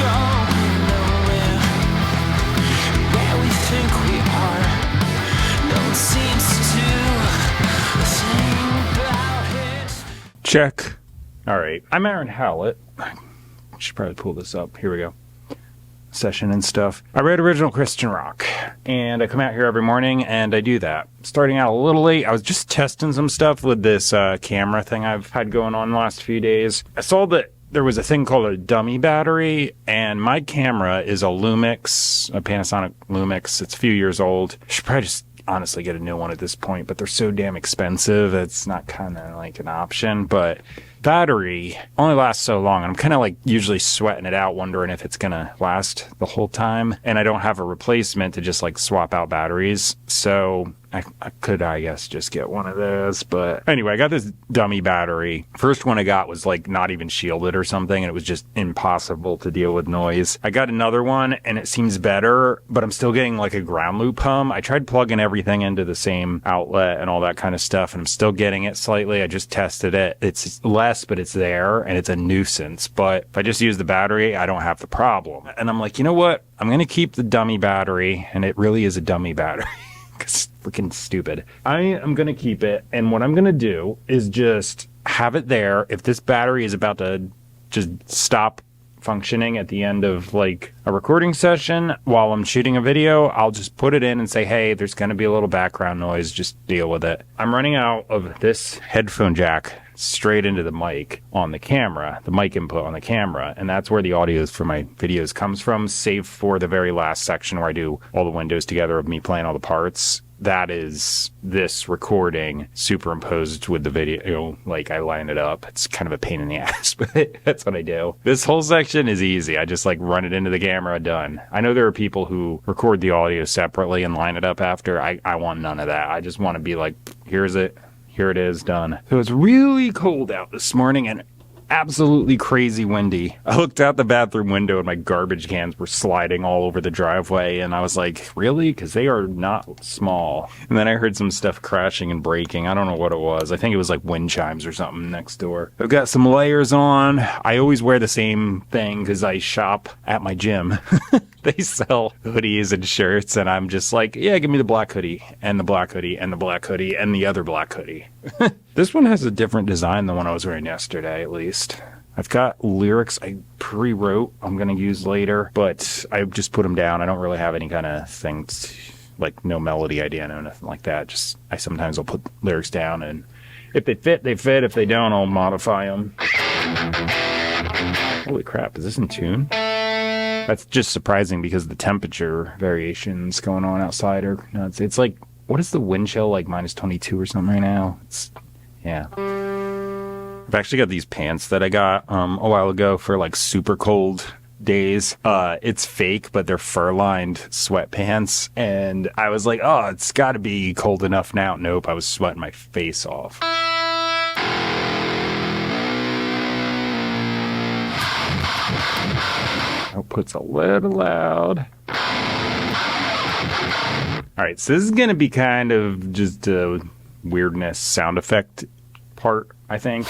going nowhere. Where we think we are, no one seems to think about it. Check. All right. I'm Aaron Hallett. I should probably pull this up. Here we go. Session and stuff. I write original Christian rock, and I come out here every morning and I do that. Starting out a little late, I was just testing some stuff with this camera thing I've had going on the last few days. I saw that there was a thing called a dummy battery, and my camera is a Lumix, a Panasonic Lumix. It's a few years old. I should probably just honestly get a new one at this point, but they're so damn expensive, it's not kind of like an option. But battery only lasts so long. I'm kind of like usually sweating it out, wondering if it's gonna last the whole time, and I don't have a replacement to just like swap out batteries, so I could, I guess, just get one of those. But anyway, I got this dummy battery. First one I got was like not even shielded or something, and it was just impossible to deal with noise. I got another one and it seems better, but I'm still getting like a ground loop hum. I tried plugging everything into the same outlet and all that kind of stuff, and I'm still getting it slightly. I just tested it. It's less, but it's there, and it's a nuisance. But if I just use the battery, I don't have the problem. And I'm like, you know what? I'm going to keep the dummy battery, and it really is a dummy battery. It's freaking stupid. I am going to keep it, and what I'm going to do is just have it there. If this battery is about to just stop functioning at the end of like a recording session while I'm shooting a video, I'll just put it in and say, hey, there's going to be a little background noise, just deal with it. I'm running out of this headphone jack straight into the mic on the camera, the mic input on the camera, and that's where the audio for my videos comes from, save for the very last section where I do all the windows together of me playing all the parts. That is this recording superimposed with the video. Like, I line it up. It's kind of a pain in the ass, but that's what I do. This whole section is easy. I just like run it into the camera, done. I know there are people who record the audio separately and line it up after. I want none of that. I just want to be like, here's it. Here it is, done. So it's really cold out this morning and absolutely crazy windy. I looked out the bathroom window and my garbage cans were sliding all over the driveway, and I was like, really? Because they are not small. And then I heard some stuff crashing and breaking. I don't know what it was. I think it was like wind chimes or something next door. I've got some layers on. I always wear the same thing because I shop at my gym. They sell hoodies and shirts, and I'm just like, yeah, give me the black hoodie, and the black hoodie, and the black hoodie, and the other black hoodie. This one has a different design than one I was wearing yesterday, at least. I've got lyrics I pre-wrote I'm going to use later, but I just put them down. I don't really have any kind of things, like no melody idea, no nothing like that. Just, I sometimes will put lyrics down, and if they fit, they fit. If they don't, I'll modify them. Holy crap, is this in tune? That's just surprising because the temperature variations going on outside are nuts. It's like, what is the wind chill, like minus 22 or something right now? Yeah. I've actually got these pants that I got a while ago for like super cold days. It's fake, but they're fur-lined sweatpants. And I was like, oh, it's got to be cold enough now. Nope, I was sweating my face off. Output's a little loud. Alright, so this is going to be kind of just a weirdness sound effect part, I think.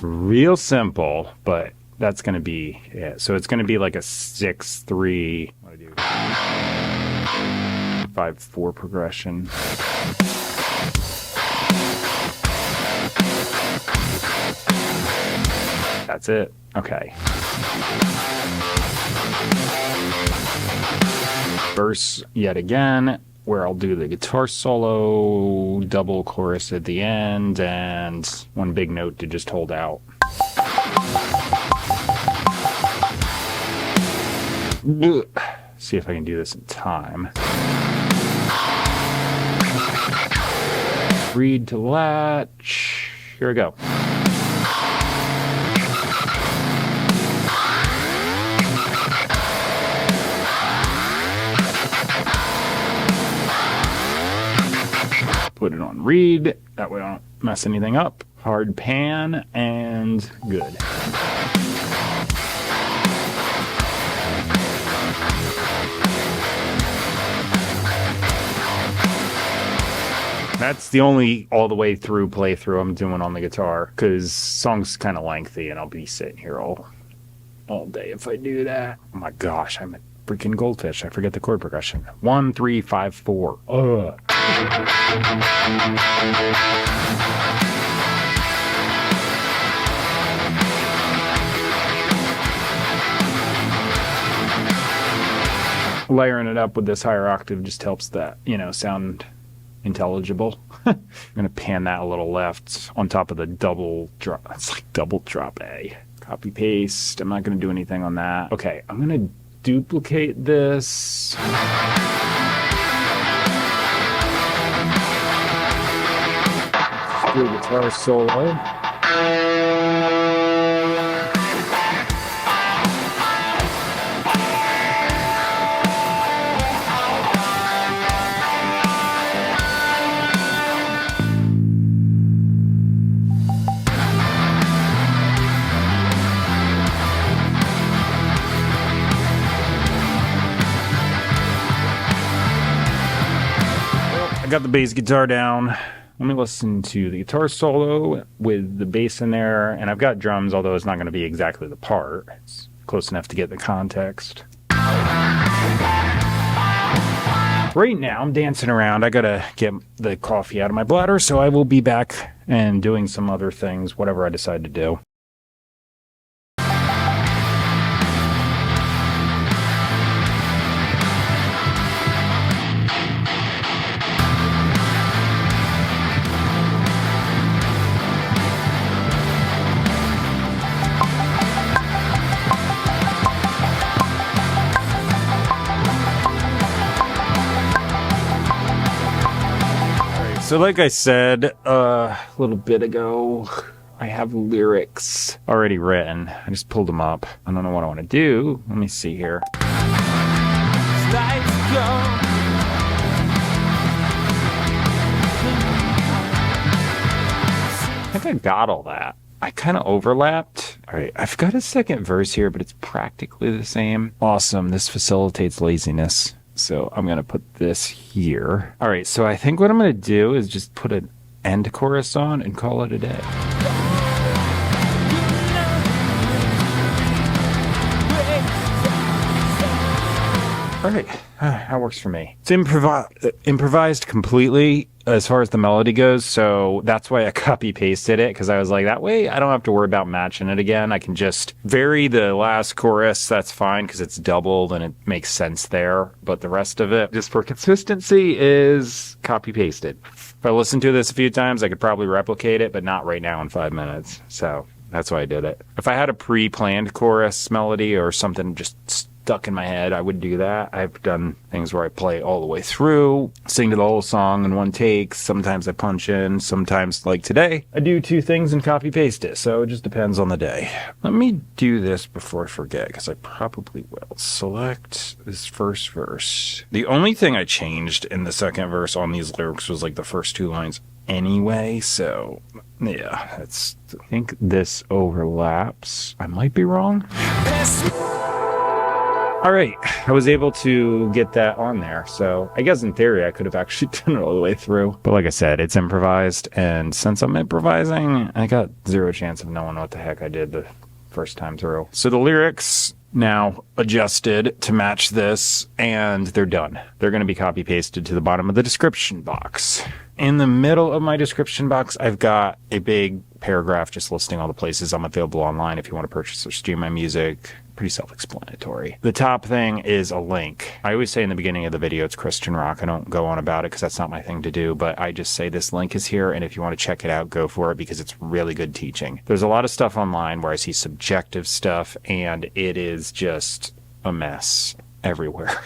Real simple, but that's going to be it. So it's going to be like a 6-3, what do I do? 5-4 progression. That's it. Okay. Verse yet again, where I'll do the guitar solo, double chorus at the end, and one big note to just hold out. See if I can do this in time. Read to latch. Here we go. Put it on read, that way I don't mess anything up. Hard pan, and good. That's the only all the way through playthrough I'm doing on the guitar, because song's kind of lengthy and I'll be sitting here all day if I do that. Oh my gosh, I'm a freaking goldfish. I forget the chord progression. 1, 3, 5, 4. Ugh. Layering it up with this higher octave just helps that, sound intelligible. I'm going to pan that a little left on top of the double drop. It's like double drop A. Copy paste. I'm not going to do anything on that. Okay, I'm going to duplicate this. Do a guitar solo. Got the bass guitar down. Let me listen to the guitar solo with the bass in there, and I've got drums, although it's not going to be exactly the part. It's close enough to get the context. Right now, I'm dancing around. I gotta get the coffee out of my bladder, so I will be back and doing some other things, whatever I decide to do. So like I said a little bit ago, I have lyrics already written. I just pulled them up. I don't know what I want to do. Let me see here. I think I got all that. I kind of overlapped. All right, I've got a second verse here, but it's practically the same. Awesome, this facilitates laziness. So I'm going to put this here. All right, so I think what I'm going to do is just put an end chorus on and call it a day. All right, that works for me. It's improvised completely as far as the melody goes, so that's why I copy-pasted it, because I was like, that way I don't have to worry about matching it again. I can just vary the last chorus, that's fine, because it's doubled and it makes sense there, but the rest of it, just for consistency, is copy-pasted. If I listened to this a few times, I could probably replicate it, but not right now in 5 minutes, so that's why I did it. If I had a pre-planned chorus melody or something just stuck in my head, I would do that. I've done things where I play all the way through, sing to the whole song in one take. Sometimes I punch in, sometimes like today, I do 2 things and copy paste it. So it just depends on the day. Let me do this before I forget, because I probably will. Select this first verse. The only thing I changed in the second verse on these lyrics was like the first 2 lines anyway. So yeah, I think this overlaps. I might be wrong. All right, I was able to get that on there, so I guess in theory I could have actually done it all the way through. But like I said, it's improvised, and since I'm improvising, I got 0 chance of knowing what the heck I did the first time through. So the lyrics now adjusted to match this, and they're done. They're going to be copy-pasted to the bottom of the description box. In the middle of my description box, I've got a big paragraph just listing all the places I'm available online if you want to purchase or stream my music. Pretty self-explanatory. The top thing is a link. I always say in the beginning of the video it's Christian rock. I don't go on about it because that's not my thing to do, but I just say this link is here, and if you want to check it out, go for it, because it's really good teaching. There's a lot of stuff online where I see subjective stuff, and it is just a mess everywhere.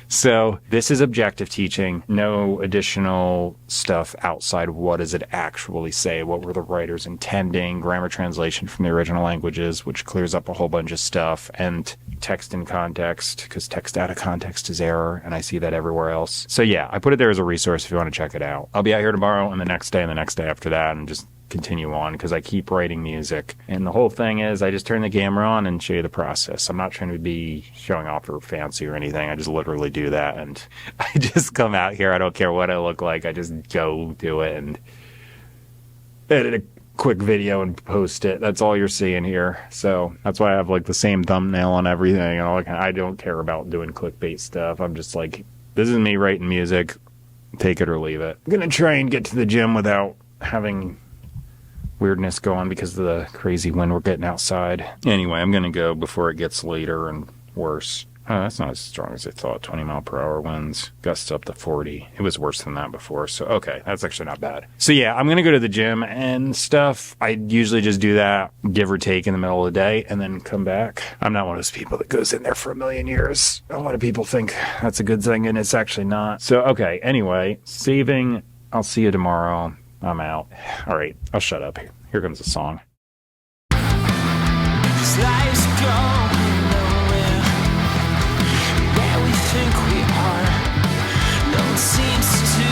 So this is objective teaching, no additional stuff outside of what does it actually say, what were the writers intending, grammar translation from the original languages, which clears up a whole bunch of stuff, and text in context, because text out of context is error, and I see that everywhere else. So yeah, I put it there as a resource if you want to check it out. I'll be out here tomorrow and the next day and the next day after that, and just continue on because I keep writing music. And the whole thing is I just turn the camera on and show you the process. I'm not trying to be showing off or fancy or anything. I just literally do that. And I just come out here. I don't care what I look like. I just go do it and edit a quick video and post it. That's all you're seeing here. So that's why I have like the same thumbnail on everything. And all I don't care about doing clickbait stuff. I'm just like, this is me writing music. Take it or leave it. I'm gonna try and get to the gym without having weirdness going because of the crazy wind we're getting outside. Anyway, I'm gonna go before it gets later and worse. Oh, that's not as strong as I thought. 20 mile per hour winds, gusts up to 40. It was worse than that before. So, okay, that's actually not bad. So yeah, I'm going to go to the gym and stuff. I usually just do that, give or take, in the middle of the day and then come back. I'm not one of those people that goes in there for a million years. A lot of people think that's a good thing and it's actually not. So, okay, anyway, saving. I'll see you tomorrow. I'm out. All right, I'll shut up. Here comes the song. 'Cause life's going nowhere. Where we think we are, no one seems to